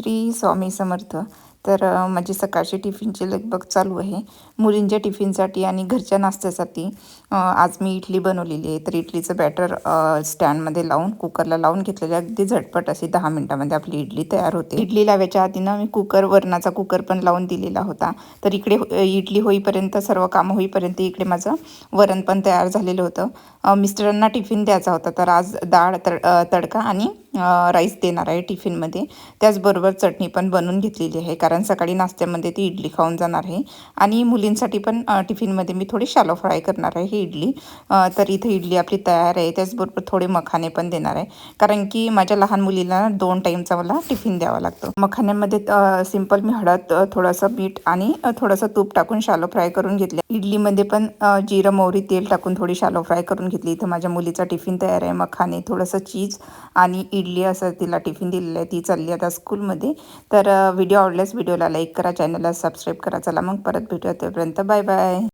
श्री स्वामी समर्थ. तर माझी सकाळची टिफिनची लगबग चालू आहे. मुलींच्या टिफिनसाठी आणि घरच्या नाश्त्यासाठी आज मी इडली बनवलेली आहे. तर इडलीचं बॅटर स्टँडमध्ये लावून कुकरला लावून घेतलेलं आहे. अगदी झटपट अशी 10 मिनिटामध्ये आपली इडली तयार होते. इडली लावायच्या आधी ना मी वरणाचा कुकर पण लावून दिलेला होता. तर इकडे इडली होईपर्यंत, सर्व कामं होईपर्यंत इकडे माझं वरण पण तयार झालेलं होतं. मिस्टरांना टिफिन द्यायचा होता, तर आज डाळ तडका आणि राईस देणार आहे टिफिनमध्ये. त्याचबरोबर चटणी पण बनवून घेतलेली आहे, कारण सकाळी नाश्त्यामध्ये ती इडली खाऊन जाणार आहे. आणि मुलींसाठी पण टिफिनमध्ये मी थोडी शॅलो फ्राय करणार आहे ही इडली. तर इथे इडली आपली तयार आहे. त्याचबरोबर थोडे मखाने पण देणार आहे, कारण की माझ्या लहान मुलीला 2 टाईमचा मला टिफिन द्यावा लागतो. मखान्यामध्ये सिंपल मी हळद, थोडंसं मीठ आणि थोडंसं तूप टाकून शॅलो फ्राय करून घेतले. इडलीमध्ये पण जिरं, मोहरी, तेल टाकून थोडी शॅलो फ्राय करून घेतली. इथं माझ्या मुलीचा टिफिन तयार आहे. मखाने, थोडंसं चीज आणि इडली असं तिला टिफिन दिलेलं आहे. ती चालली आता स्कूलमध्ये. तर व्हिडिओ आवडल्यास व्हिडिओला लाईक करा, चॅनलला सबस्क्राईब करा. चला मग परत भेटूया, तोपर्यंत बाय बाय.